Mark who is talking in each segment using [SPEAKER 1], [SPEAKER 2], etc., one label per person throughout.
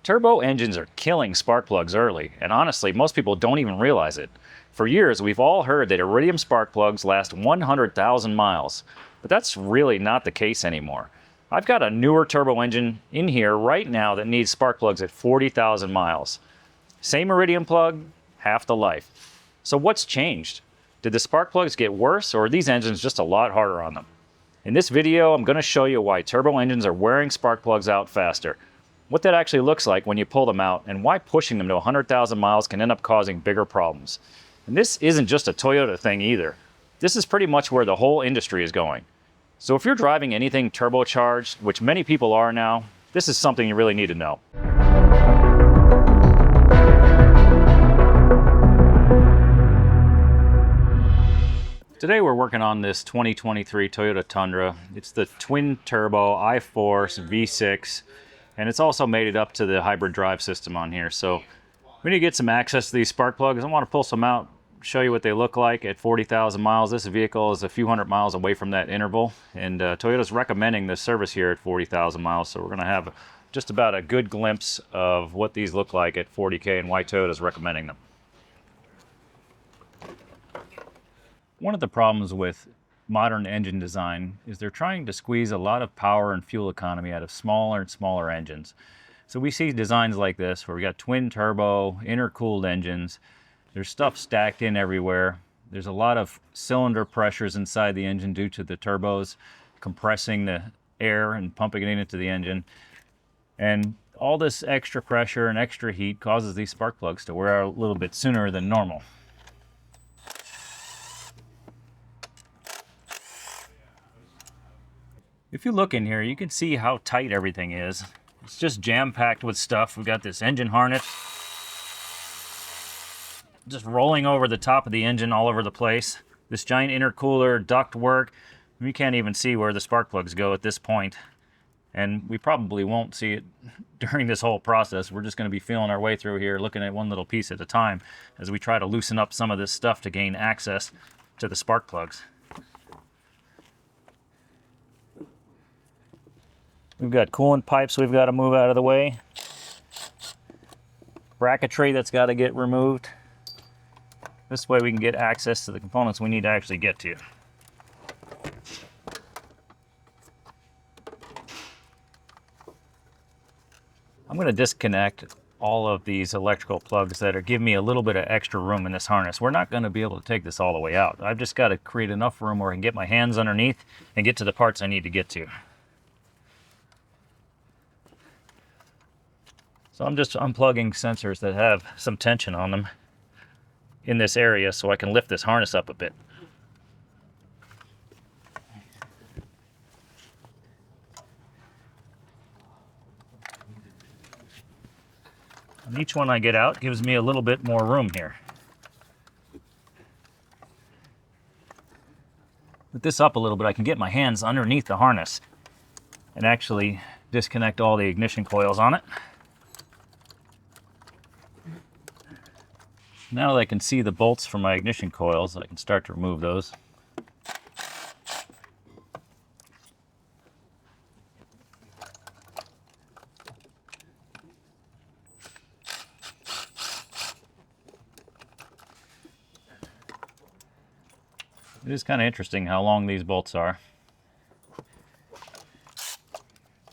[SPEAKER 1] Turbo engines are killing spark plugs early, and honestly, most people don't even realize it. For years, we've all heard that iridium spark plugs last 100,000 miles, but that's really not the case anymore. I've got a newer turbo engine in here right now that needs spark plugs at 40,000 miles. Same iridium plug, half the life. So what's changed? Did the spark plugs get worse, or are these engines just a lot harder on them? In this video, I'm going to show you why turbo engines are wearing spark plugs out faster, what that actually looks like when you pull them out, and why pushing them to 100,000 miles can end up causing bigger problems. And this isn't just a Toyota thing either. This is pretty much where the whole industry is going. So if you're driving anything turbocharged, which many people are now, this is something you really need to know. Today we're working on this 2023 Toyota Tundra. It's the twin turbo iForce V6, and it's also made it up to the hybrid drive system on here. So we need to get some access to these spark plugs. I want to pull some out, show you what they look like at 40,000 miles. This vehicle is a few hundred miles away from that interval, and Toyota's recommending this service here at 40,000 miles. So we're going to have just about a good glimpse of what these look like at 40K and why Toyota's recommending them. One of the problems with modern engine design is they're trying to squeeze a lot of power and fuel economy out of smaller and smaller engines. So we see designs like this where we got twin turbo, intercooled engines. There's stuff stacked in everywhere. There's a lot of cylinder pressures inside the engine due to the turbos compressing the air and pumping it into the engine. And all this extra pressure and extra heat causes these spark plugs to wear out a little bit sooner than normal. If you look in here, you can see how tight everything is. It's just jam-packed with stuff. We've got this engine harness just rolling over the top of the engine all over the place. This giant intercooler, duct work. We can't even see where the spark plugs go at this point. And we probably won't see it during this whole process. We're just going to be feeling our way through here, looking at one little piece at a time as we try to loosen up some of this stuff to gain access to the spark plugs. We've got coolant pipes we've got to move out of the way. Bracketry that's got to get removed. This way we can get access to the components we need to actually get to. I'm going to disconnect all of these electrical plugs that are giving me a little bit of extra room in this harness. We're not going to be able to take this all the way out. I've just got to create enough room where I can get my hands underneath and get to the parts I need to get to. So I'm just unplugging sensors that have some tension on them in this area so I can lift this harness up a bit. And each one I get out gives me a little bit more room here. With this up a little bit, I can get my hands underneath the harness and actually disconnect all the ignition coils on it. Now that I can see the bolts for my ignition coils, I can start to remove those. It is kind of interesting how long these bolts are.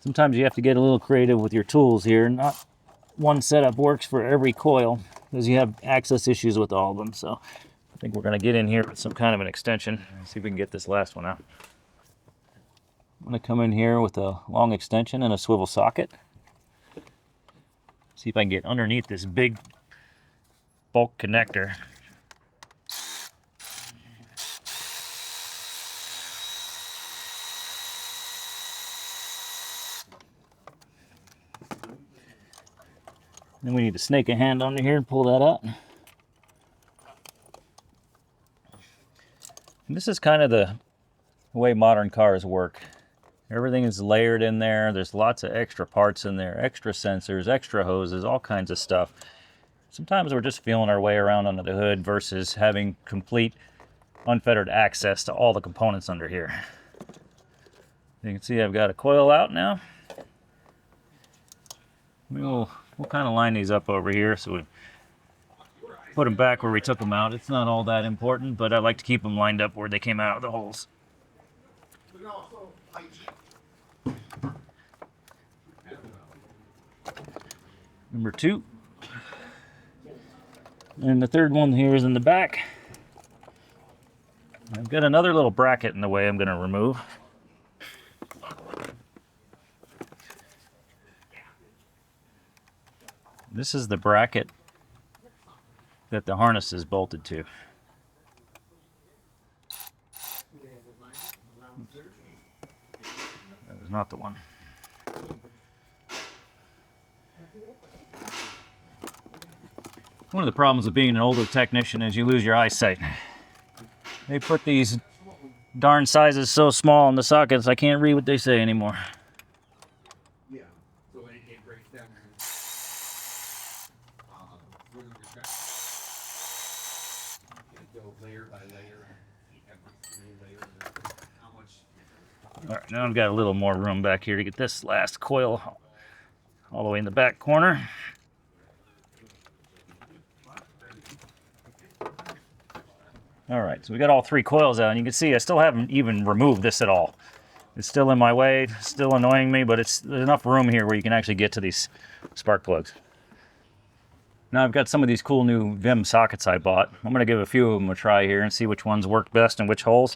[SPEAKER 1] Sometimes you have to get a little creative with your tools here. Not one setup works for every coil, because you have access issues with all of them. So I think we're going to get in here with some kind of an extension and see if we can get this last one out. I'm going to come in here with a long extension and a swivel socket. See if I can get underneath this big bulk connector. Then we need to snake a hand under here and pull that out. And this is kind of the way modern cars work. Everything is layered in there. There's lots of extra parts in there, extra sensors, extra hoses, all kinds of stuff. Sometimes we're just feeling our way around under the hood versus having complete unfettered access to all the components under here. You can see I've got a coil out now. We'll we'll kind of line these up over here so we put them back where we took them out. It's not all that important, but I like to keep them lined up where they came out of the holes. Number 2. And the third one here is in the back. I've got another little bracket in the way I'm going to remove. This is the bracket that the harness is bolted to. That was not the one. One of the problems of being an older technician is you lose your eyesight. They put these darn sizes so small in the sockets, I can't read what they say anymore.
[SPEAKER 2] Yeah, so it breaks down go layer by layer, every layer, how much.
[SPEAKER 1] All right, now I've got a little more room back here to get this last coil all the way in the back corner. All right, so we got all 3 coils out, and you can see I still haven't even removed this at all. It's still in my way, still annoying me, but there's enough room here where you can actually get to these spark plugs. Now I've got some of these cool new Vim sockets I bought. I'm going to give a few of them a try here and see which ones work best in which holes.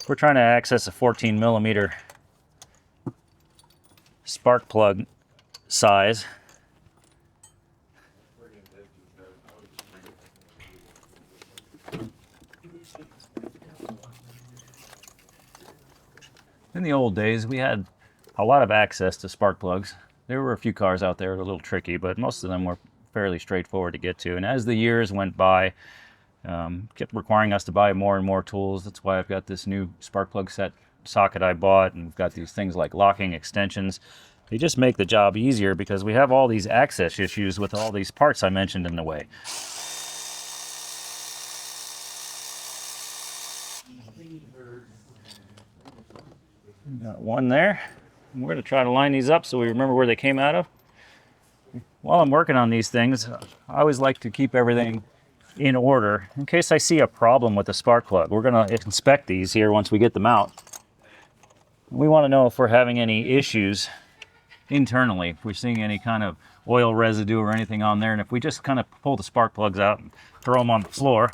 [SPEAKER 1] We're trying to access a 14 millimeter spark plug size. In the old days, we had a lot of access to spark plugs. There were a few cars out there that were a little tricky, but most of them were fairly straightforward to get to. And as the years went by, kept requiring us to buy more and more tools. That's why I've got this new spark plug set socket I bought, and we've got these things like locking extensions. They just make the job easier because we have all these access issues with all these parts I mentioned in the way. Got one there. We're going to try to line these up so we remember where they came out of. While I'm working on these things, I always like to keep everything in order in case I see a problem with the spark plug. We're going to inspect these here once we get them out. We want to know if we're having any issues internally, if we're seeing any kind of oil residue or anything on there. And if we just kind of pull the spark plugs out and throw them on the floor,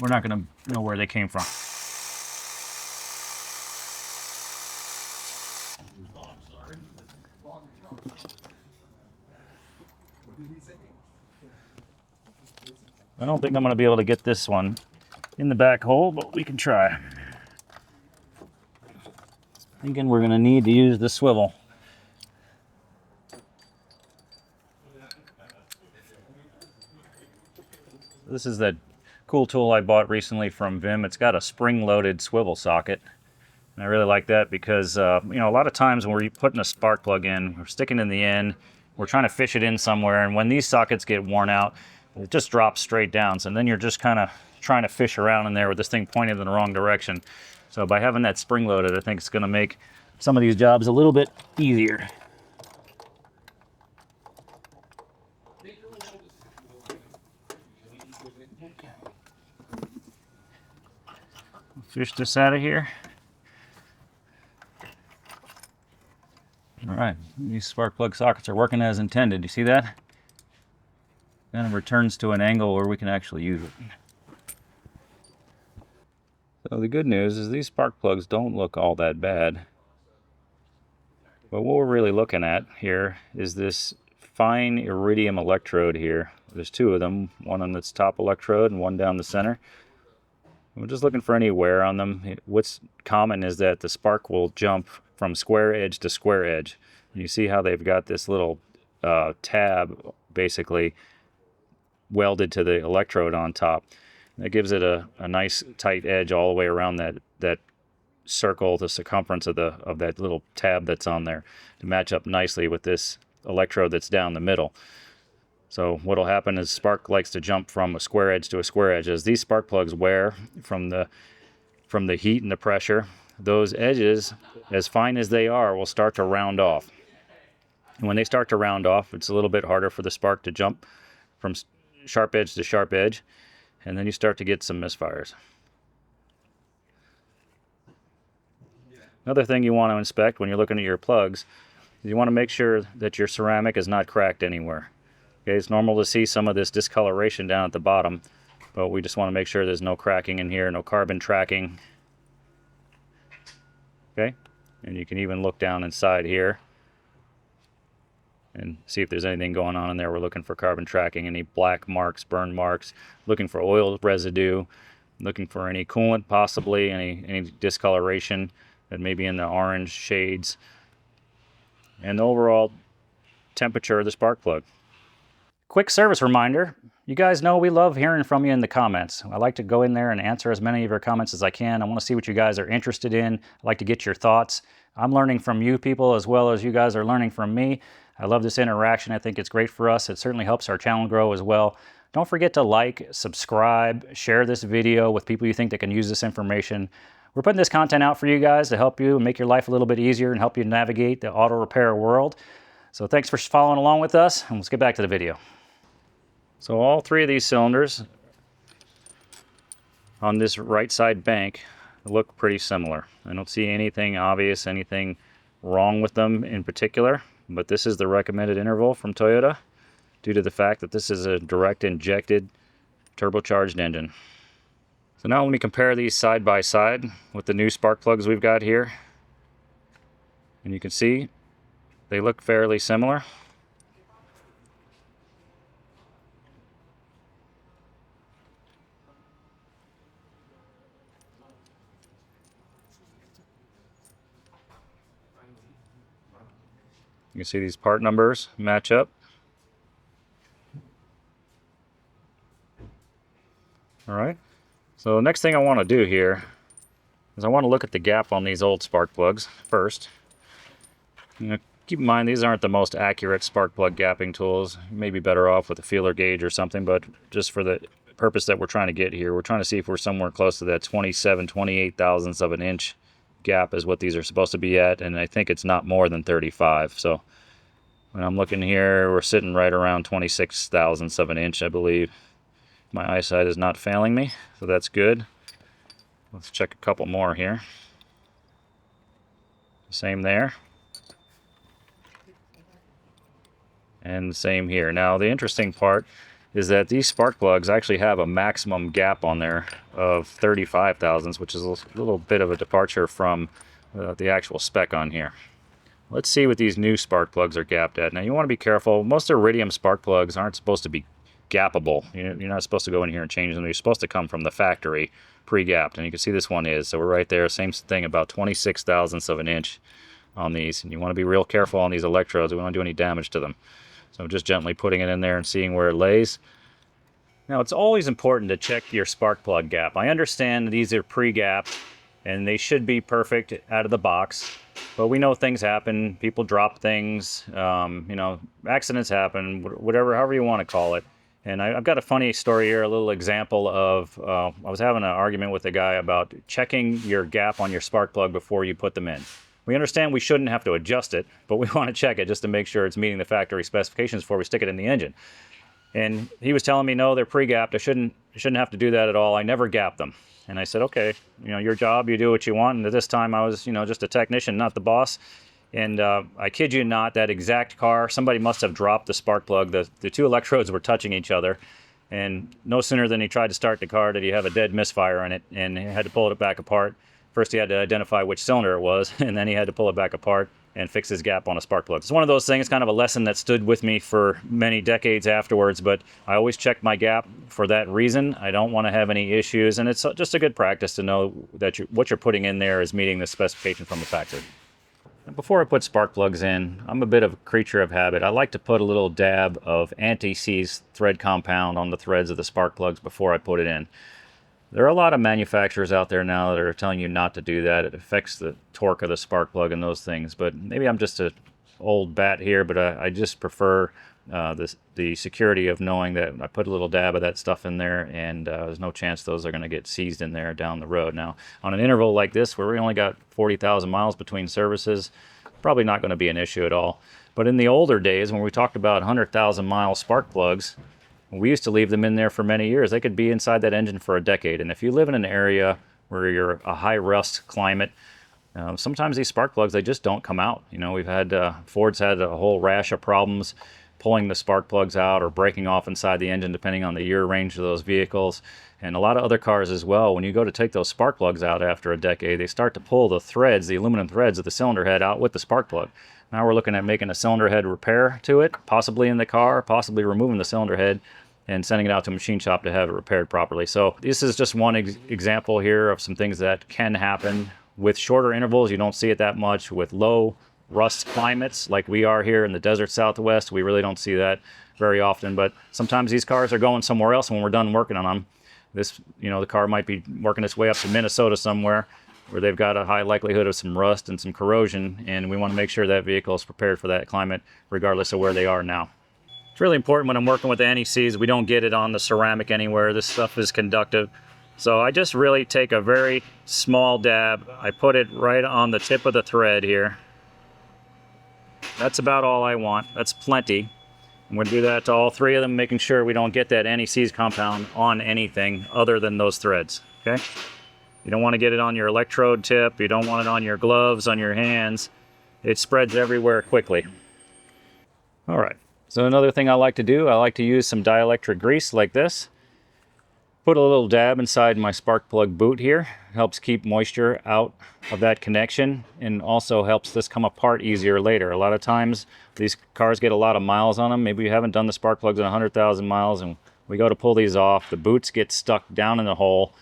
[SPEAKER 1] we're not going to know where they came from. I don't think I'm going to be able to get this one in the back hole, but we can try. Thinking we're going to need to use the swivel. This is that cool tool I bought recently from Vim. It's got a spring-loaded swivel socket. And I really like that because, a lot of times when we're putting a spark plug in, we're sticking in the end, we're trying to fish it in somewhere, and when these sockets get worn out, it just drops straight down. So then you're just kind of trying to fish around in there with this thing pointed in the wrong direction. So by having that spring loaded, I think it's going to make some of these jobs a little bit easier. Fish this out of here. All right, these spark plug sockets are working as intended. You see that? Then it returns to an angle where we can actually use it. So the good news is these spark plugs don't look all that bad. But what we're really looking at here is this fine iridium electrode here. There's 2 of them, one on this top electrode and one down the center. We're just looking for any wear on them. What's common is that the spark will jump from square edge to square edge. And you see how they've got this little tab basically welded to the electrode on top. That gives it a nice tight edge all the way around that circle, the circumference of that little tab that's on there, to match up nicely with this electrode that's down the middle. So what'll happen is spark likes to jump from a square edge to a square edge. As these spark plugs wear from the heat and the pressure, those edges, as fine as they are, will start to round off. And when they start to round off, it's a little bit harder for the spark to jump from sharp edge to sharp edge, and then you start to get some misfires. Another thing you want to inspect when you're looking at your plugs is you want to make sure that your ceramic is not cracked anywhere. Okay, it's normal to see some of this discoloration down at the bottom, but we just want to make sure there's no cracking in here, no carbon tracking. Okay, and you can even look down inside here and see if there's anything going on in there. We're looking for carbon tracking, any black marks, burn marks, looking for oil residue, looking for any coolant possibly, any discoloration that may be in the orange shades, and the overall temperature of the spark plug. Quick service reminder, you guys know we love hearing from you in the comments. I like to go in there and answer as many of your comments as I can. I want to see what you guys are interested in. I like to get your thoughts. I'm learning from you people as well as you guys are learning from me. I love this interaction. I think it's great for us. It certainly helps our channel grow as well. Don't forget to like, subscribe, share this video with people you think that can use this information. We're putting this content out for you guys to help you make your life a little bit easier and help you navigate the auto repair world. So thanks for following along with us, and let's get back to the video. So all three of these cylinders on this right side bank look pretty similar. I don't see anything obvious, anything wrong with them in particular, but this is the recommended interval from Toyota due to the fact that this is a direct injected turbocharged engine. So now let me compare these side by side with the new spark plugs we've got here. And you can see they look fairly similar. You can see these part numbers match up. All right. So the next thing I want to do here is I want to look at the gap on these old spark plugs first. Keep in mind these aren't the most accurate spark plug gapping tools. You may be better off with a feeler gauge or something, but just for the purpose that we're trying to get here, we're trying to see if we're somewhere close to that 28 thousandths of an inch gap is what these are supposed to be at, and I think it's not more than 35. So when I'm looking here, we're sitting right around 26 thousandths of an inch, I believe. My eyesight is not failing me, so that's good. Let's check a couple more here. Same there. And the same here. Now the interesting part is that these spark plugs actually have a maximum gap on there of 35 thousandths, which is a little bit of a departure from the actual spec on here. Let's see what these new spark plugs are gapped at. Now you want to be careful. Most iridium spark plugs aren't supposed to be gappable. You're not supposed to go in here and change them. You're supposed to come from the factory pre-gapped, and you can see this one is. So we're right there, same thing, about 26 thousandths of an inch on these. And you want to be real careful on these electrodes. We don't want to do any damage to them. So just gently putting it in there and seeing where it lays. Now it's always important to check your spark plug gap. I understand these are pre-gapped and they should be perfect out of the box, but we know things happen. People drop things, accidents happen, whatever, however you want to call it. And I've got a funny story here, a little example of, I was having an argument with a guy about checking your gap on your spark plug before you put them in. We understand we shouldn't have to adjust it, but we want to check it just to make sure it's meeting the factory specifications before we stick it in the engine. And he was telling me, no, they're pre-gapped. I shouldn't have to do that at all. I never gap them. And I said, okay, your job, you do what you want. And at this time I was, just a technician, not the boss. And I kid you not, that exact car, somebody must have dropped the spark plug. The two electrodes were touching each other. And no sooner than he tried to start the car did he have a dead misfire in it, and he had to pull it back apart. First he had to identify which cylinder it was, and then he had to pull it back apart and fix his gap on a spark plug. It's one of those things, kind of a lesson that stood with me for many decades afterwards, but I always check my gap for that reason. I don't want to have any issues, and it's just a good practice to know that what you're putting in there is meeting the specification from the factory. Before I put spark plugs in, I'm a bit of a creature of habit. I like to put a little dab of anti-seize thread compound on the threads of the spark plugs before I put it in. There are a lot of manufacturers out there now that are telling you not to do that. It affects the torque of the spark plug and those things. But maybe I'm just an old bat here, but I just prefer the security of knowing that I put a little dab of that stuff in there, and there's no chance those are going to get seized in there down the road. Now, on an interval like this, where we only got 40,000 miles between services, probably not going to be an issue at all. But in the older days, when we talked about 100,000 mile spark plugs, we used to leave them in there for many years. They could be inside that engine for a decade. And if you live in an area where you're a high rust climate, sometimes these spark plugs, they just don't come out. You know, we've had, Ford's had a whole rash of problems pulling the spark plugs out or breaking off inside the engine, depending on the year range of those vehicles. And a lot of other cars as well, when you go to take those spark plugs out after a decade, they start to pull the threads, the aluminum threads of the cylinder head out with the spark plug. Now we're looking at making a cylinder head repair to it, possibly in the car, possibly removing the cylinder head and sending it out to a machine shop to have it repaired properly. So this is just one example here of some things that can happen. With shorter intervals, you don't see it that much. With low rust climates like we are here in the desert Southwest, we really don't see that very often. But sometimes these cars are going somewhere else when we're done working on them. This, you know, the car might be working its way up to Minnesota somewhere where they've got a high likelihood of some rust and some corrosion, and we want to make sure that vehicle is prepared for that climate regardless of where they are now. It's really important when I'm working with the NECs, we don't get it on the ceramic anywhere. This stuff is conductive. So I just really take a very small dab. I put it right on the tip of the thread here. That's about all I want. That's plenty. I'm going to do that to all three of them, making sure we don't get that NEC's compound on anything other than those threads, okay? You don't want to get it on your electrode tip. You don't want it on your gloves, on your hands. It spreads everywhere quickly. All right. So another thing I like to do, I like to use some dielectric grease like this. Put a little dab inside my spark plug boot here. Helps keep moisture out of that connection and also helps this come apart easier later. A lot of times these cars get a lot of miles on them. Maybe you haven't done the spark plugs in 100,000 miles and we go to pull these off. The boots get stuck down in the hole.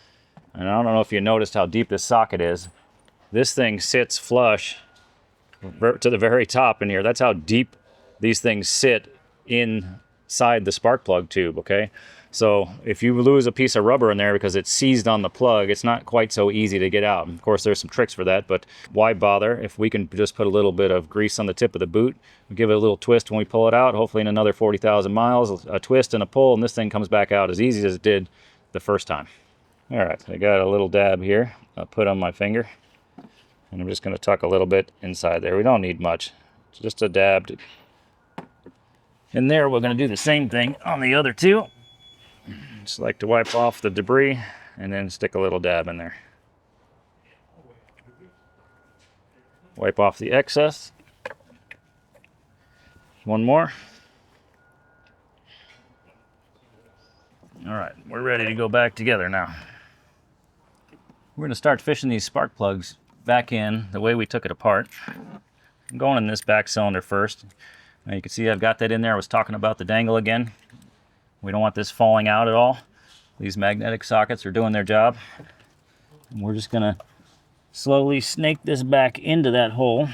[SPEAKER 1] And I don't know if you noticed how deep this socket is. This thing sits flush to the very top in here. That's how deep these things sit inside the spark plug tube, okay? So if you lose a piece of rubber in there because it's seized on the plug, it's not quite so easy to get out. Of course, there's some tricks for that, but why bother if we can just put a little bit of grease on the tip of the boot, give it a little twist when we pull it out, hopefully in another 40,000 miles, a twist and a pull, and this thing comes back out as easy as it did the first time. All right, I got a little dab here. I'll put on my finger, and I'm just going to tuck a little bit inside there. We don't need much, it's just a dab. In there, we're going to do the same thing on the other two. Just like to wipe off the debris and then stick a little dab in there. Wipe off the excess. One more. All right, we're ready to go back together now. We're going to start fishing these spark plugs back in the way we took it apart. I'm going in this back cylinder first. Now you can see I've got that in there. I was talking about the dangle again. We don't want this falling out at all. These magnetic sockets are doing their job. And we're just gonna slowly snake this back into that hole.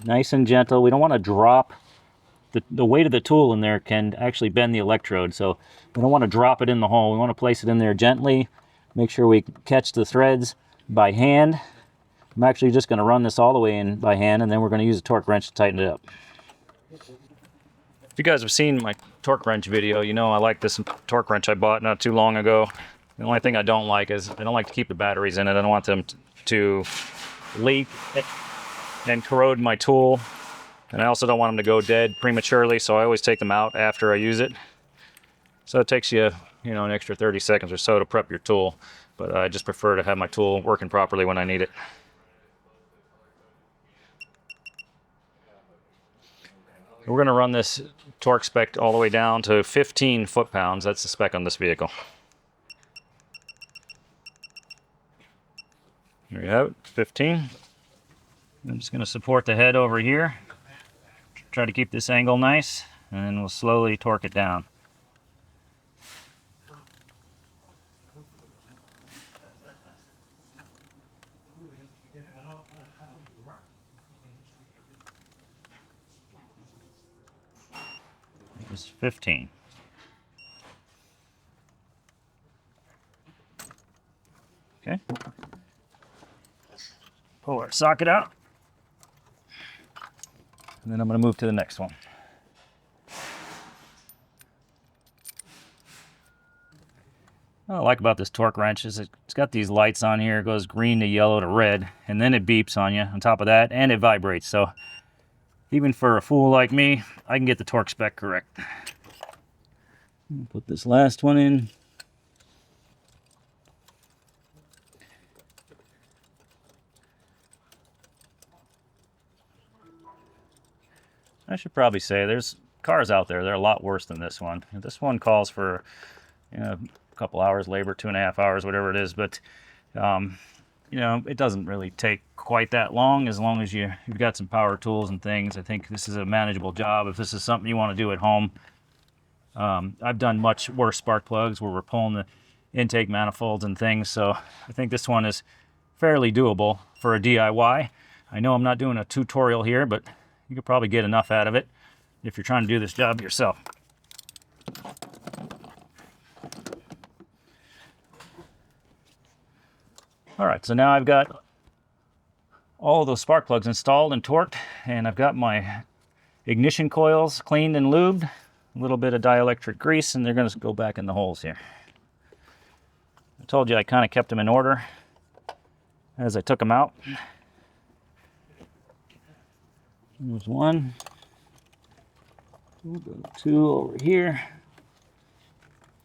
[SPEAKER 1] Nice and gentle. We don't want to drop. The weight of the tool in there can actually bend the electrode, so we don't want to drop it in the hole. We want to place it in there gently. Make sure we catch the threads by hand. I'm actually just going to run this all the way in by hand, and then we're going to use a torque wrench to tighten it up. If you guys have seen my torque wrench video, you know I like this torque wrench I bought not too long ago. The only thing I don't like is I don't like to keep the batteries in it. I don't want them to leak and corrode my tool. And I also don't want them to go dead prematurely, so I always take them out after I use it. So it takes you, an extra 30 seconds or so to prep your tool. But I just prefer to have my tool working properly when I need it. We're going to run this torque spec all the way down to 15 foot-pounds. That's the spec on this vehicle. There you have it, 15. I'm just going to support the head over here. Try to keep this angle nice, and then we'll slowly torque it down. It was 15. Okay. Pull our socket out. And then I'm going to move to the next one. What I like about this torque wrench is it's got these lights on here. It goes green to yellow to red, and then it beeps on you on top of that, and it vibrates. So even for a fool like me, I can get the torque spec correct. Put this last one in. I should probably say there's cars out there that are a lot worse than this one. This one calls for, you know, a couple hours labor, 2.5 hours, whatever it is, but you know, it doesn't really take quite that long as you've got some power tools and things. I think this is a manageable job if this is something you want to do at home. I've done much worse spark plugs where we're pulling the intake manifolds and things, so I think this one is fairly doable for a DIY. I know I'm not doing a tutorial here, but you could probably get enough out of it if you're trying to do this job yourself. All right, so now I've got all of those spark plugs installed and torqued, and I've got my ignition coils cleaned and lubed, a little bit of dielectric grease, and they're going to go back in the holes here. I told you I kind of kept them in order as I took them out. There's one. We'll go 2 over here.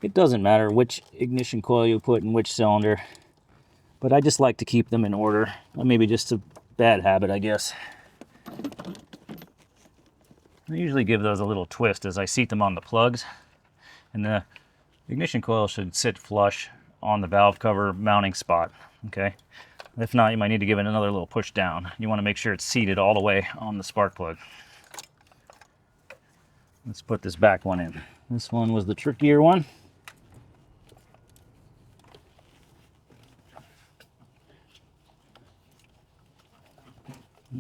[SPEAKER 1] It doesn't matter which ignition coil you put in which cylinder, but I just like to keep them in order. Maybe just a bad habit, I guess. I usually give those a little twist as I seat them on the plugs, and the ignition coil should sit flush on the valve cover mounting spot, okay? If not, you might need to give it another little push down. You want to make sure it's seated all the way on the spark plug. Let's put this back one in. This one was the trickier one.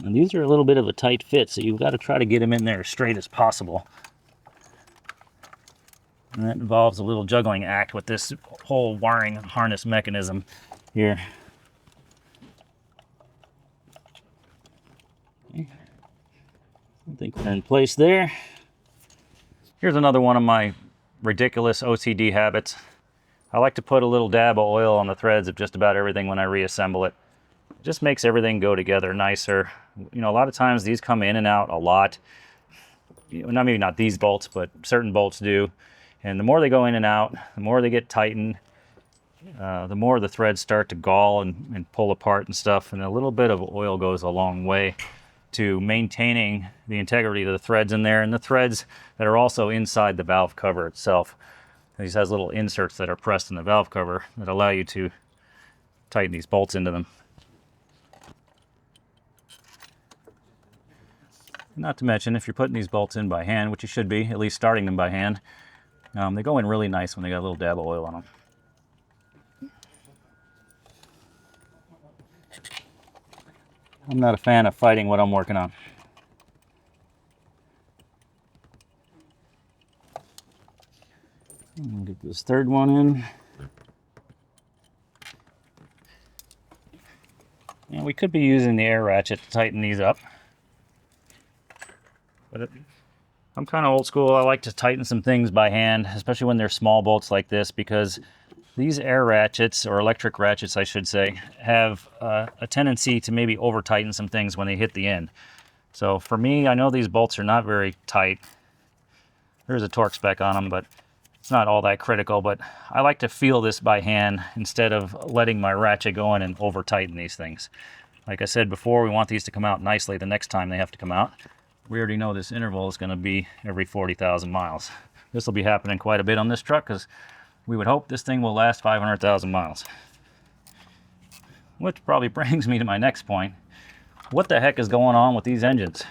[SPEAKER 1] And these are a little bit of a tight fit, so you've got to try to get them in there as straight as possible. And that involves a little juggling act with this whole wiring harness mechanism here. Okay. I think they're in place there. Here's another one of my ridiculous OCD habits. I like to put a little dab of oil on the threads of just about everything when I reassemble it. It just makes everything go together nicer. You know, a lot of times these come in and out a lot. You know, maybe not these bolts, but certain bolts do. And the more they go in and out, the more they get tightened, the more the threads start to gall and pull apart and stuff. And a little bit of oil goes a long way to maintaining the integrity of the threads in there and the threads that are also inside the valve cover itself. These has little inserts that are pressed in the valve cover that allow you to tighten these bolts into them. Not to mention, if you're putting these bolts in by hand, which you should be, at least starting them by hand, they go in really nice when they got a little dab of oil on them. I'm not a fan of fighting what I'm working on. Get this third one in. And we could be using the air ratchet to tighten these up. But I'm kind of old school. I like to tighten some things by hand, especially when they're small bolts like this, because these air ratchets, or electric ratchets I should say, have a tendency to maybe over tighten some things when they hit the end. So for me, I know these bolts are not very tight. There's a torque spec on them, but it's not all that critical. But I like to feel this by hand instead of letting my ratchet go in and over tighten these things. Like I said before, we want these to come out nicely the next time they have to come out. We already know this interval is going to be every 40,000 miles. This will be happening quite a bit on this truck because we would hope this thing will last 500,000 miles. Which probably brings me to my next point. What the heck is going on with these engines?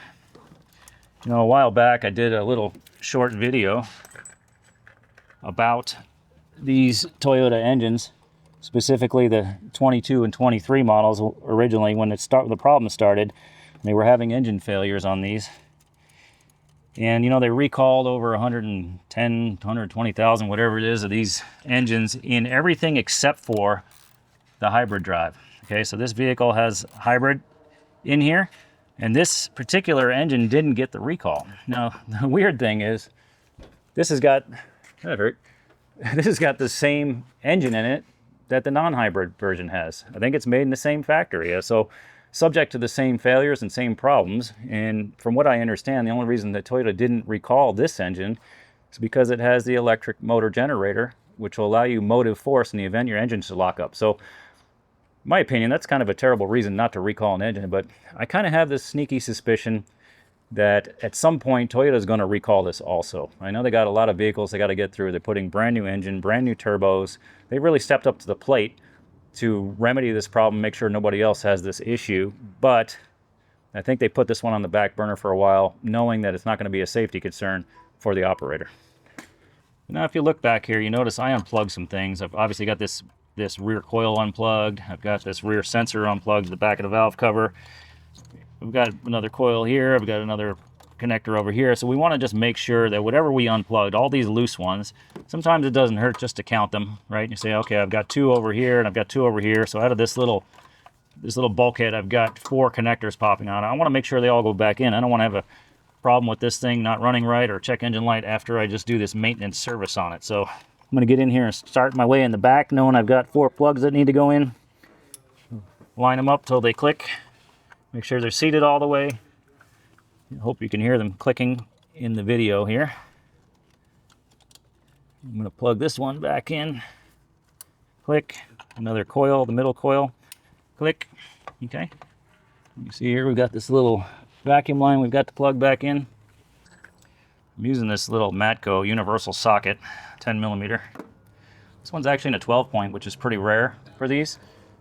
[SPEAKER 1] You know, a while back I did a little short video about these Toyota engines, specifically the 22 and 23 models originally when the problem started. They were having engine failures on these. And, you know, they recalled over 110, 120,000, whatever it is, of these engines in everything except for the hybrid drive. Okay, so this vehicle has hybrid in here, and this particular engine didn't get the recall. Now, the weird thing is, this has got, that hurt, this has got the same engine in it that the non-hybrid version has. I think it's made in the same factory, so subject to the same failures and same problems. And from what I understand, the only reason that Toyota didn't recall this engine is because it has the electric motor generator, which will allow you motive force in the event your engine should lock up. So, in my opinion, that's kind of a terrible reason not to recall an engine, but I kind of have this sneaky suspicion that at some point Toyota is going to recall this also. I know they got a lot of vehicles they got to get through. They're putting brand new engine, brand new turbos. They really stepped up to the plate to remedy this problem, make sure nobody else has this issue. But I think they put this one on the back burner for a while, knowing that it's not going to be a safety concern for the operator. Now, if you look back here, you notice I unplugged some things. I've obviously got this rear coil unplugged. I've got this rear sensor unplugged to the back of the valve cover. We've got another coil here. I've got another connector over here. So we want to just make sure that whatever we unplugged, all these loose ones, sometimes it doesn't hurt just to count them, right? You say, okay, I've got 2 over here and I've got 2 over here. So out of this little bulkhead, I've got 4 connectors popping on. I want to make sure they all go back in. I don't want to have a problem with this thing not running right or check engine light after I just do this maintenance service on it. So I'm going to get in here and start my way in the back, knowing I've got 4 plugs that need to go in. Line them up till they click. Make sure they're seated all the way. I hope you can hear them clicking in the video here. I'm going to plug this one back in. Click. Another coil, the middle coil. Click. Okay. You see here we've got this little vacuum line we've got to plug back in. I'm using this little Matco universal socket, 10 millimeter. This one's actually in a 12 point, which is pretty rare for these.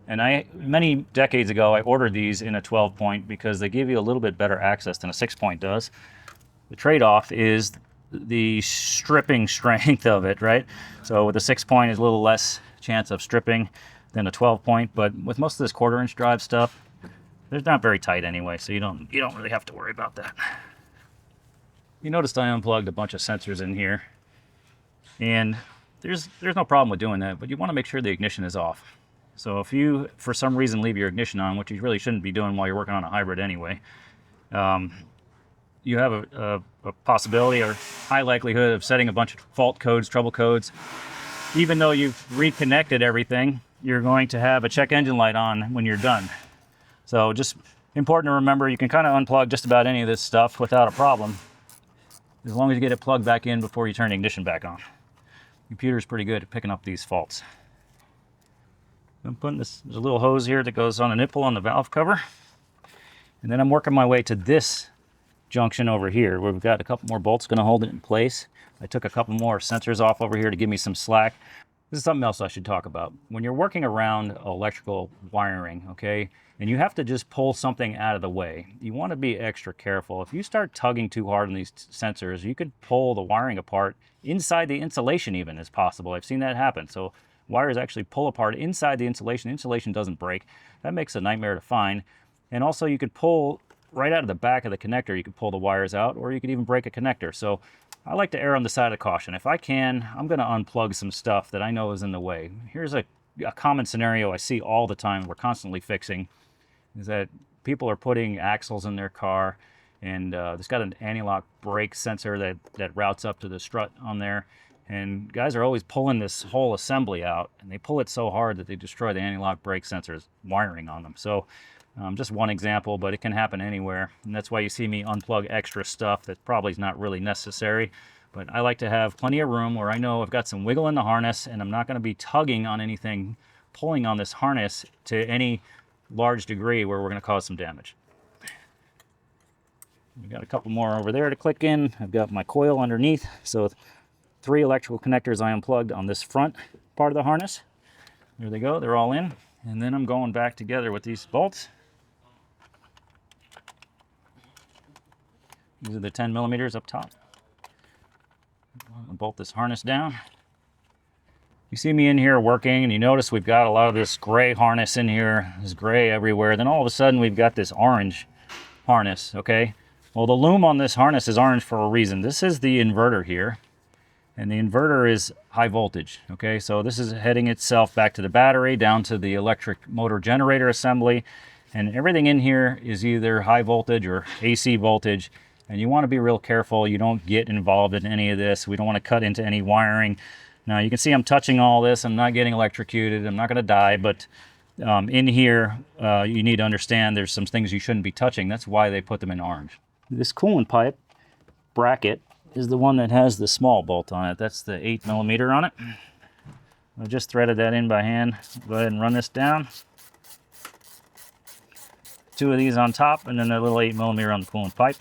[SPEAKER 1] And many decades ago, I ordered these in a 12 point because they give you a little bit better access than a 6 point does. The trade-off is the stripping strength of it, right? So with a 6 point, is a little less chance of stripping than a 12 point, but with most of this 1/4 inch drive stuff, they're not very tight anyway, so you don't really have to worry about that. You noticed I unplugged a bunch of sensors in here, and there's no problem with doing that, but you want to make sure the ignition is off. So if you, for some reason, leave your ignition on, which you really shouldn't be doing while you're working on a hybrid anyway, you have a possibility or high likelihood of setting a bunch of fault codes, trouble codes. Even though you've reconnected everything, you're going to have a check engine light on when you're done. So just important to remember, you can kind of unplug just about any of this stuff without a problem, as long as you get it plugged back in before you turn the ignition back on. The computer's pretty good at picking up these faults. I'm putting there's a little hose here that goes on a nipple on the valve cover. And then I'm working my way to this junction over here where we've got a couple more bolts going to hold it in place. I took a couple more sensors off over here to give me some slack. This is something else I should talk about. When you're working around electrical wiring, okay, and you have to just pull something out of the way, you want to be extra careful. If you start tugging too hard on these sensors, you could pull the wiring apart inside the insulation even is possible. I've seen that happen. So wires actually pull apart inside the insulation. Insulation doesn't break. That makes it a nightmare to find. And also you could pull right out of the back of the connector. You could pull the wires out, or you could even break a connector. So I like to err on the side of caution. If I can, I'm going to unplug some stuff that I know is in the way. Here's a common scenario I see all the time we're constantly fixing, is that people are putting axles in their car, and it's got an anti-lock brake sensor that routes up to the strut on there. And guys are always pulling this whole assembly out, and they pull it so hard that they destroy the anti-lock brake sensors wiring on them. So just one example, but it can happen anywhere. And that's why you see me unplug extra stuff that probably is not really necessary. But I like to have plenty of room where I know I've got some wiggle in the harness, and I'm not going to be tugging on anything, pulling on this harness to any large degree where we're going to cause some damage. We've got a couple more over there to click in. I've got my coil underneath. So 3 electrical connectors I unplugged on this front part of the harness. There they go, they're all in. And then I'm going back together with these bolts. These are the 10 millimeters up top. I'll bolt this harness down. You see me in here working, and you notice we've got a lot of this gray harness in here. There's gray everywhere. Then all of a sudden we've got this orange harness, okay? Well, the loom on this harness is orange for a reason. This is the inverter here. And the inverter is high voltage, okay? So this is heading itself back to the battery, down to the electric motor generator assembly. And everything in here is either high voltage or AC voltage. And you want to be real careful you don't get involved in any of this. We don't want to cut into any wiring. Now you can see I'm touching all this. I'm not getting electrocuted. I'm not going to die, but in here, you need to understand there's some things you shouldn't be touching. That's why they put them in orange. This coolant pipe bracket is the one that has the small bolt on it. That's the 8mm on it. I just threaded that in by hand. Go ahead and run this down. 2 of these on top, and then a little 8mm on the coolant pipe.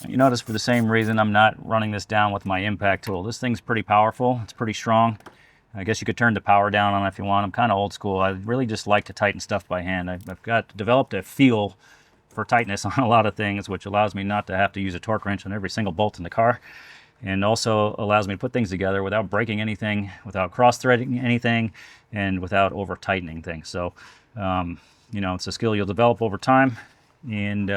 [SPEAKER 1] You notice for the same reason I'm not running this down with my impact tool. This thing's pretty powerful. It's pretty strong. I guess you could turn the power down on it if you want. I'm kind of old school. I really just like to tighten stuff by hand. I've developed a feel for tightness on a lot of things, which allows me not to have to use a torque wrench on every single bolt in the car, and also allows me to put things together without breaking anything, without cross-threading anything, and without over-tightening things. So, you know, it's a skill you'll develop over time, and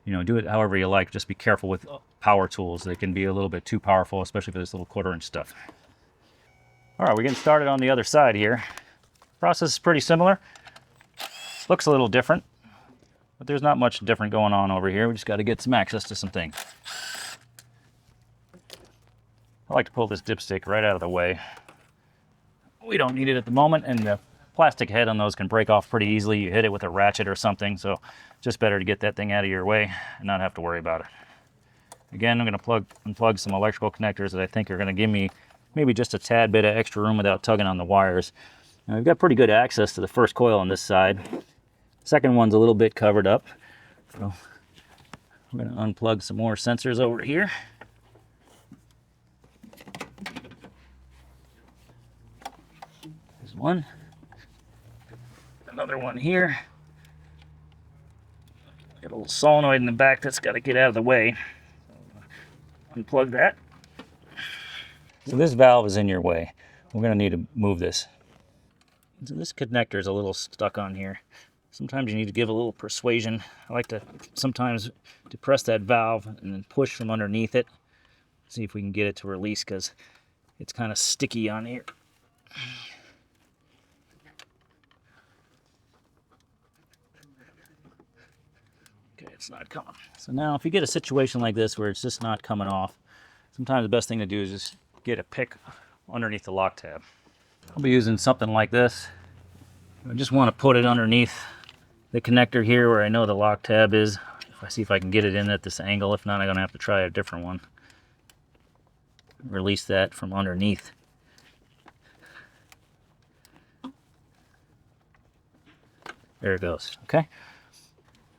[SPEAKER 1] you know, do it however you like. Just be careful with power tools. They can be a little bit too powerful, especially for this little 1/4-inch stuff. All right, we're getting started on the other side here. Process is pretty similar. Looks a little different, but there's not much different going on over here. We just got to get some access to some things. I like to pull this dipstick right out of the way. We don't need it at the moment, and the plastic head on those can break off pretty easily. You hit it with a ratchet or something, so just better to get that thing out of your way and not have to worry about it. Again, I'm going to unplug some electrical connectors that I think are going to give me maybe just a tad bit of extra room without tugging on the wires. Now, we've got pretty good access to the first coil on this side. Second one's a little bit covered up, so I'm going to unplug some more sensors over here. There's one. Another one here. Got a little solenoid in the back that's got to get out of the way. Unplug that. So this valve is in your way. We're going to need to move this. So this connector is a little stuck on here. Sometimes you need to give a little persuasion. I like to sometimes depress that valve and then push from underneath it. See if we can get it to release, because it's kind of sticky on here. Okay, it's not coming. So now if you get a situation like this where it's just not coming off, sometimes the best thing to do is just get a pick underneath the lock tab. I'll be using something like this. I just want to put it underneath the connector here where I know the lock tab is. If I see if I can get it in at this angle. If not, I'm going to have to try a different one. Release that from underneath. There it goes. Okay.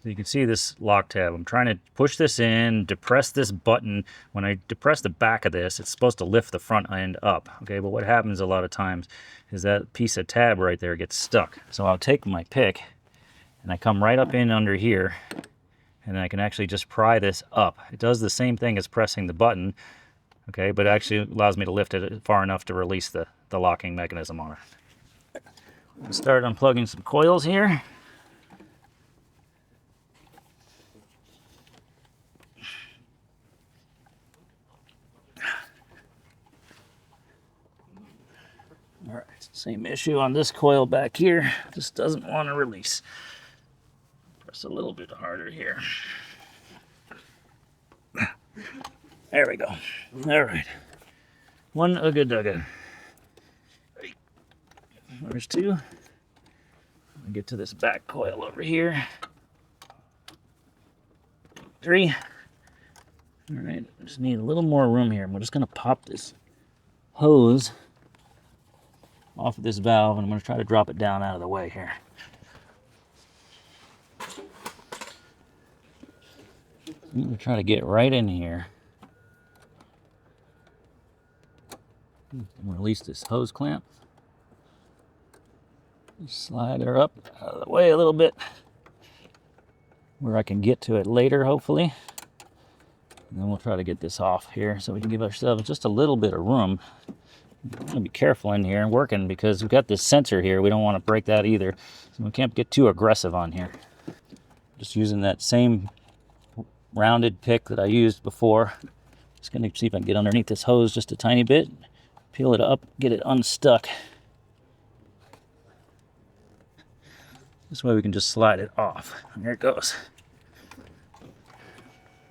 [SPEAKER 1] So you can see this lock tab. I'm trying to push this in, depress this button. When I depress the back of this, it's supposed to lift the front end up. Okay, but what happens a lot of times is that piece of tab right there gets stuck. So I'll take my pick and I come right up in under here, and I can actually just pry this up. It does the same thing as pressing the button, okay, but it actually allows me to lift it far enough to release the locking mechanism on it. We'll start unplugging some coils here. All right, same issue on this coil back here. Just doesn't want to release. Press a little bit harder here. There we go. All right. One ugga dugga. There's two. I'll get to this back coil over here. 3. All right, just need a little more room here. I'm just gonna pop this hose off of this valve, and I'm gonna try to drop it down out of the way here. I'm gonna try to get right in here. Release this hose clamp. Slide her up out of the way a little bit, where I can get to it later, hopefully. And then we'll try to get this off here so we can give ourselves just a little bit of room. I'm gonna be careful in here and working because we've got this sensor here. We don't want to break that either, so we can't get too aggressive on here. Just using that same rounded pick that I used before. Just gonna see if I can get underneath this hose just a tiny bit, peel it up, get it unstuck. This way we can just slide it off. And there it goes.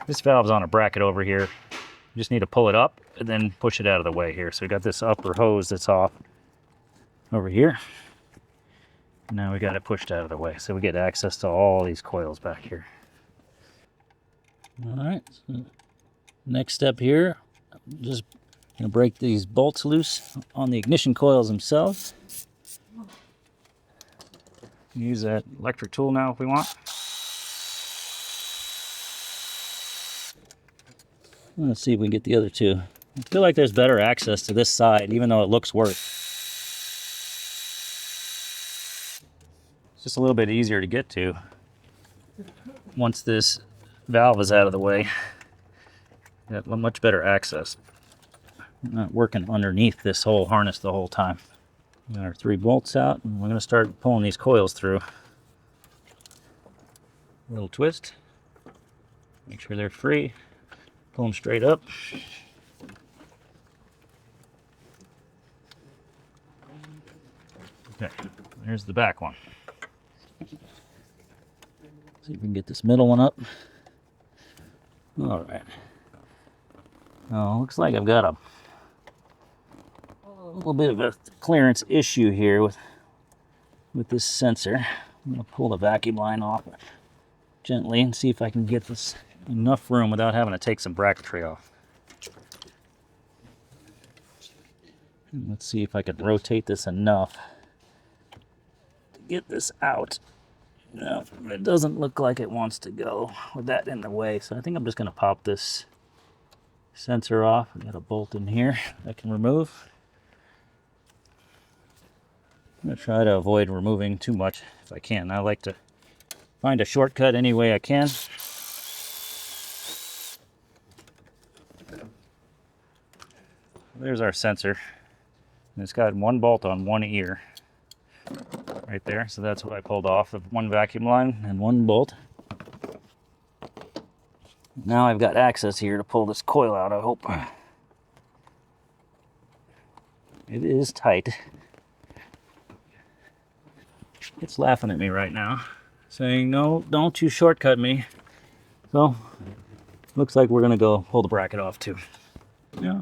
[SPEAKER 1] This valve's on a bracket over here. You just need to pull it up and then push it out of the way here. So we got this upper hose that's off over here. Now we got it pushed out of the way, so we get access to all these coils back here. All right, so next step here, I'm just gonna break these bolts loose on the ignition coils themselves. Use that electric tool now if we want. Let's see if we can get the other two. I feel like there's better access to this side, even though it looks worse. It's just a little bit easier to get to once this valve is out of the way. Got much better access. I'm not working underneath this whole harness the whole time. We got our 3 bolts out, and we're going to start pulling these coils through. A little twist. Make sure they're free. Pull them straight up. Okay, there's the back one. See if we can get this middle one up. All right. Oh, looks like I've got a little bit of a clearance issue here with this sensor. I'm going to pull the vacuum line off gently and see if I can get this enough room without having to take some bracketry off. And let's see if I can rotate this enough to get this out. No, it doesn't look like it wants to go with that in the way, so I think I'm just going to pop this sensor off. I got a bolt in here I can remove. I'm going to try to avoid removing too much if I can. I like to find a shortcut any way I can. There's our sensor. And it's got one bolt on one ear right there, so that's what I pulled off, the one vacuum line and one bolt. Now I've got access here to pull this coil out, I hope. It is tight. It's laughing at me right now, saying, no, don't you shortcut me. So, looks like we're gonna go pull the bracket off too. Yeah,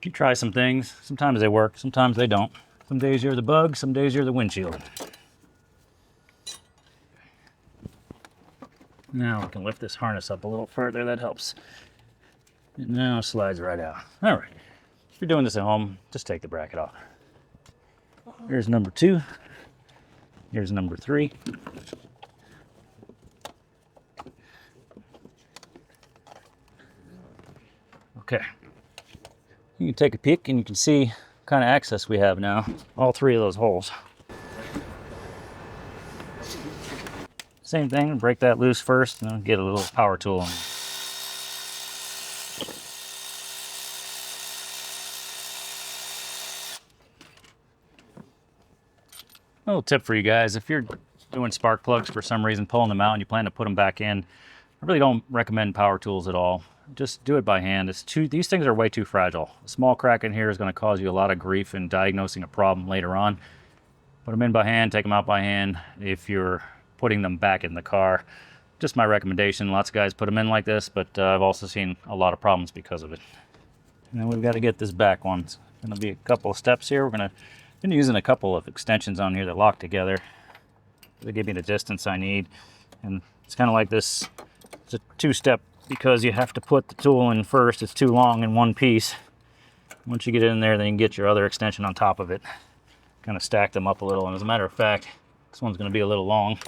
[SPEAKER 1] you try some things. Sometimes they work, sometimes they don't. Some days you're the bug, some days you're the windshield. Now we can lift this harness up a little further, that helps. It now slides right out. All right, if you're doing this at home, just take the bracket off. Here's number 2. Here's number 3. Okay. You can take a peek and you can see what kind of access we have now. All 3 of those holes. Same thing, break that loose first and then get a little power tool on. A little tip for you guys, if you're doing spark plugs for some reason, pulling them out and you plan to put them back in, I really don't recommend power tools at all. Just do it by hand. These things are way too fragile. A small crack in here is going to cause you a lot of grief in diagnosing a problem later on. Put them in by hand, take them out by hand if you're putting them back in the car. Just my recommendation. Lots of guys put them in like this, but I've also seen a lot of problems because of it. And then we've got to get this back one. It's going to be a couple of steps here. I've been using a couple of extensions on here that lock together. They give me the distance I need. And it's kind of like this. It's a 2-step because you have to put the tool in first. It's too long in one piece. Once you get it in there, then you can get your other extension on top of it. Kind of stack them up a little. And as a matter of fact, this one's going to be a little long.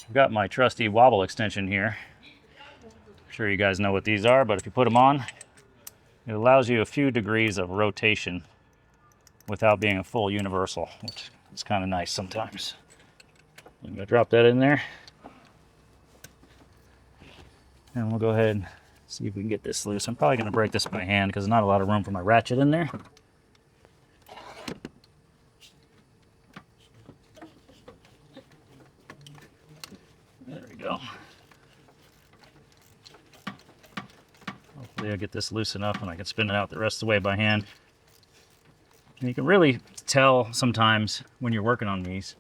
[SPEAKER 1] I've got my trusty wobble extension here. I'm sure you guys know what these are, but if you put them on, it allows you a few degrees of rotation without being a full universal, which is kind of nice sometimes. I'm going to drop that in there. And we'll go ahead and see if we can get this loose. I'm probably going to break this by hand because there's not a lot of room for my ratchet in there. There we go. Hopefully I'll get this loose enough and I can spin it out the rest of the way by hand. And you can really tell sometimes when you're working on these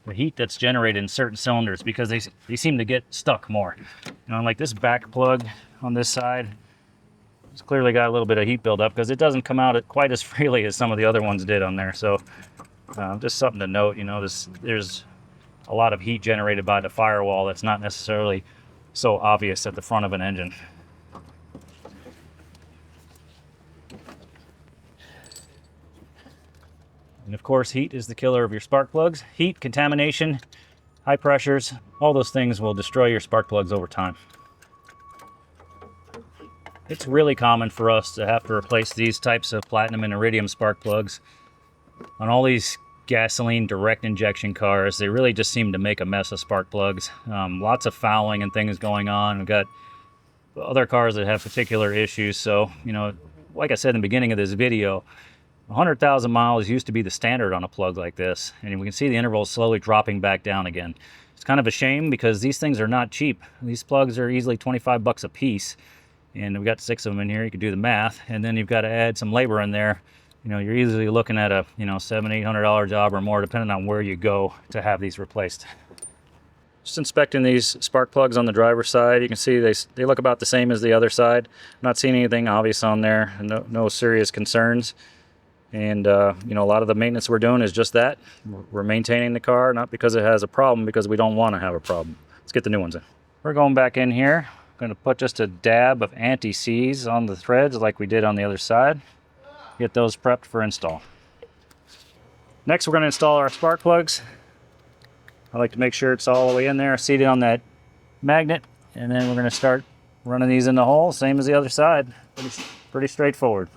[SPEAKER 1] the heat that's generated in certain cylinders, because they seem to get stuck more. You know, like this back plug on this side, it's clearly got a little bit of heat buildup because it doesn't come out quite as freely as some of the other ones did on there. So just something to note, you know, there's a lot of heat generated by the firewall that's not necessarily so obvious at the front of an engine. And of course, heat is the killer of your spark plugs. Heat, contamination, high pressures, all those things will destroy your spark plugs over time. It's really common for us to have to replace these types of platinum and iridium spark plugs on all these gasoline direct injection cars. They really just seem to make a mess of spark plugs. Lots of fouling and things going on. We've got other cars that have particular issues. So, you know, like I said in the beginning of this video, 100,000 miles used to be the standard on a plug like this, and we can see the intervals slowly dropping back down again. It's kind of a shame because these things are not cheap. These plugs are easily 25 bucks a piece, and we've got 6 of them in here. You could do the math, and then you've got to add some labor in there. You know, you're easily looking at a, you know, $700-800 job or more, depending on where you go to have these replaced. Just inspecting these spark plugs on the driver's side, you can see they look about the same as the other side. I'm not seeing anything obvious on there, no serious concerns. And you know, a lot of the maintenance we're doing is just that. We're maintaining the car, not because it has a problem, because we don't want to have a problem. Let's get the new ones in. We're going back in here. I'm going to put just a dab of anti-seize on the threads like we did on the other side. Get those prepped for install. Next, we're going to install our spark plugs. I like to make sure it's all the way in there, seated on that magnet, and then we're going to start running these in the hole, same as the other side. Pretty straightforward.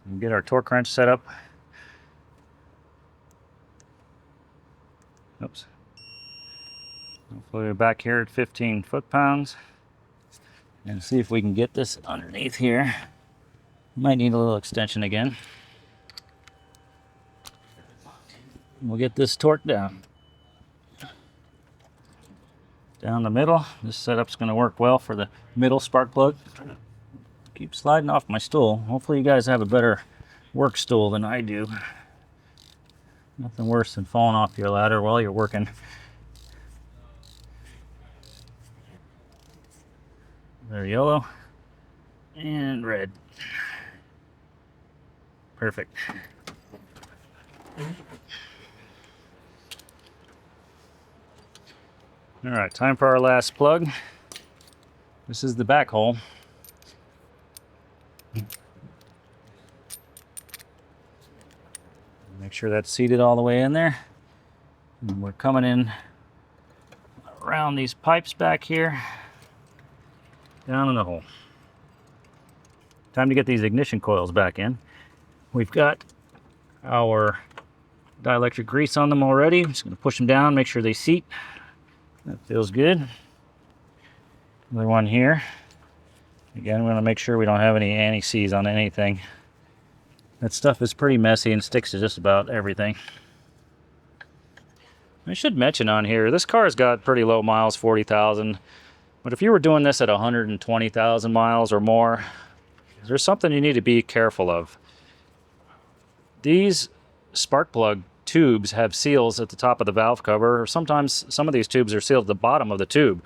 [SPEAKER 1] We'll get our torque wrench set up. Oops. Hopefully we're back here at 15 foot-pounds. And see if we can get this underneath here. Might need a little extension again. We'll get this torque down. Down the middle. This setup's going to work well for the middle spark plug. Keep sliding off my stool. Hopefully you guys have a better work stool than I do. Nothing worse than falling off your ladder while you're working. They're yellow and red. Perfect. All right, time for our last plug. This is the back hole. Make sure that's seated all the way in there. And we're coming in around these pipes back here, down in the hole. Time to get these ignition coils back in. We've got our dielectric grease on them already. I'm just going to push them down, make sure they seat. That feels good. Another one here. Again, we're going to make sure we don't have any anti-seize on anything. That stuff is pretty messy and sticks to just about everything. I should mention on here, this car's got pretty low miles, 40,000. But if you were doing this at 120,000 miles or more, there's something you need to be careful of. These spark plug tubes have seals at the top of the valve cover, or sometimes some of these tubes are sealed at the bottom of the tube,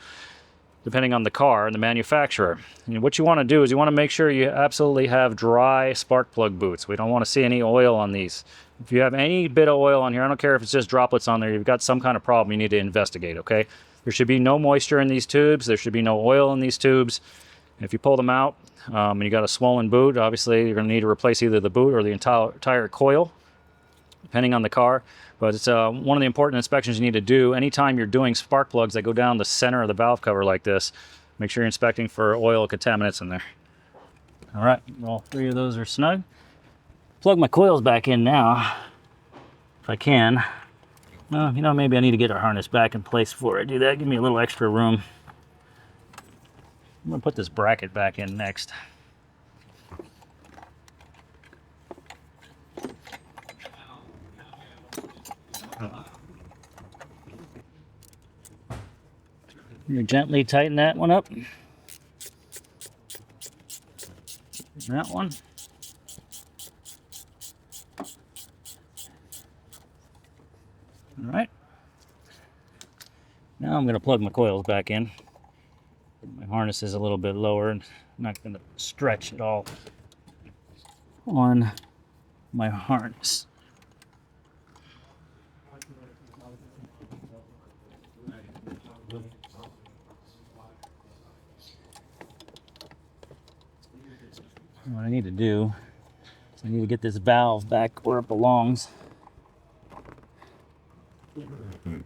[SPEAKER 1] depending on the car and the manufacturer. And what you want to do is you want to make sure you absolutely have dry spark plug boots. We don't want to see any oil on these. If you have any bit of oil on here, I don't care if it's just droplets on there, you've got some kind of problem you need to investigate, okay? There should be no moisture in these tubes. There should be no oil in these tubes. If you pull them out and you got a swollen boot, obviously you're going to need to replace either the boot or the entire coil, depending on the car. But it's one of the important inspections you need to do anytime you're doing spark plugs that go down the center of the valve cover like this. Make sure you're inspecting for oil contaminants in there. All right, all 3 of those are snug. Plug my coils back in now, if I can. Well, you know, maybe I need to get our harness back in place before I do that. Give me a little extra room. I'm gonna put this bracket back in next. You gently tighten that one up. That one. All right. Now I'm going to plug my coils back in. My harness is a little bit lower and I'm not going to stretch it all on my harness. What I need to do is I need to get this valve back where it belongs. And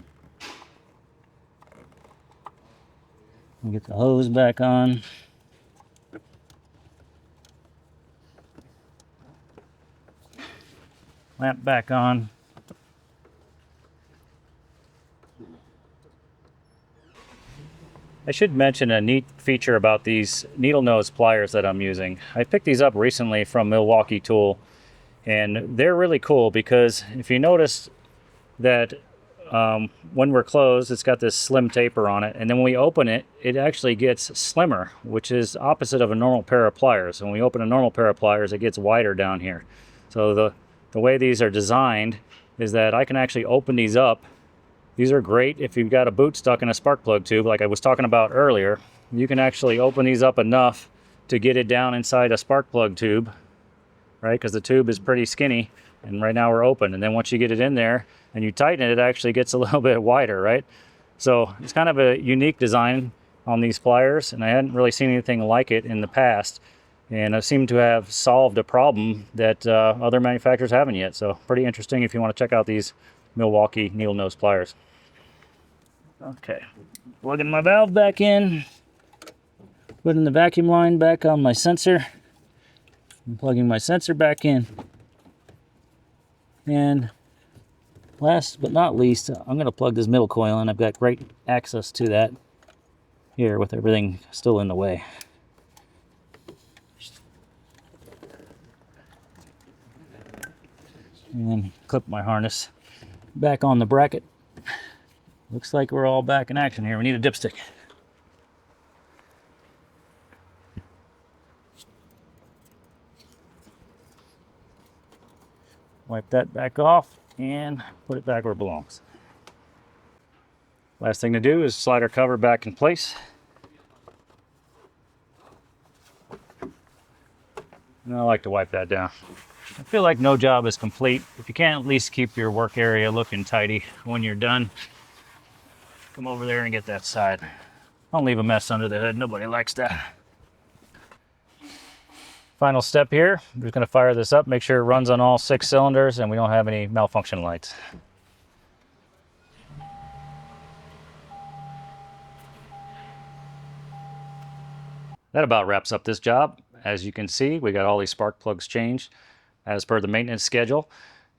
[SPEAKER 1] get the hose back on. Lamp back on. I should mention a neat feature about these needle nose pliers that I'm using. I picked these up recently from Milwaukee Tool, and they're really cool because if you notice that when we're closed, it's got this slim taper on it, and then when we open it, it actually gets slimmer, which is opposite of a normal pair of pliers. When we open a normal pair of pliers, it gets wider down here. So the way these are designed is that I can actually open these up. These are great if you've got a boot stuck in a spark plug tube like I was talking about earlier. You can actually open these up enough to get it down inside a spark plug tube, right? Because the tube is pretty skinny, and right now we're open. And then once you get it in there and you tighten it, it actually gets a little bit wider, right? So it's kind of a unique design on these pliers, and I hadn't really seen anything like it in the past. And I seem to have solved a problem that other manufacturers haven't yet. So pretty interesting if you want to check out these Milwaukee needle nose pliers. Okay, plugging my valve back in, putting the vacuum line back on my sensor, and plugging my sensor back in. And last but not least, I'm going to plug this middle coil in. I've got great access to that here with everything still in the way. And then clip my harness back on the bracket. Looks like we're all back in action here. We need a dipstick. Wipe that back off and put it back where it belongs. Last thing to do is slide our cover back in place. And I like to wipe that down. I feel like no job is complete if you can't at least keep your work area looking tidy when you're done. Come over there and get that side. Don't leave a mess under the hood. Nobody likes that. Final step here. I'm just going to fire this up, make sure it runs on all 6 cylinders and we don't have any malfunction lights. That about wraps up this job. As you can see, we got all these spark plugs changed as per the maintenance schedule.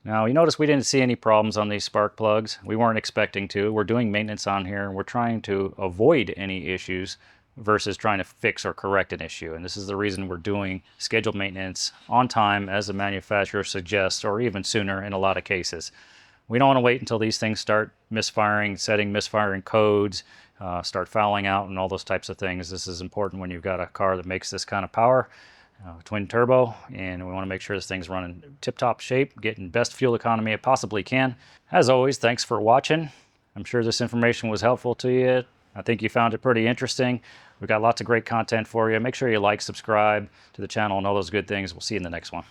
[SPEAKER 1] Now, you notice we didn't see any problems on these spark plugs. We weren't expecting to. We're doing maintenance on here, and we're trying to avoid any issues versus trying to fix or correct an issue. And this is the reason we're doing scheduled maintenance on time as the manufacturer suggests, or even sooner in a lot of cases. We don't want to wait until these things start misfiring, setting misfiring codes, start fouling out and all those types of things. This is important when you've got a car that makes this kind of power. Twin turbo, and we want to make sure this thing's running tip-top shape, getting best fuel economy it possibly can. As always, thanks for watching. I'm sure this information was helpful to you. I think you found it pretty interesting. We've got lots of great content for you. Make sure you like, subscribe to the channel, and all those good things. We'll see you in the next one.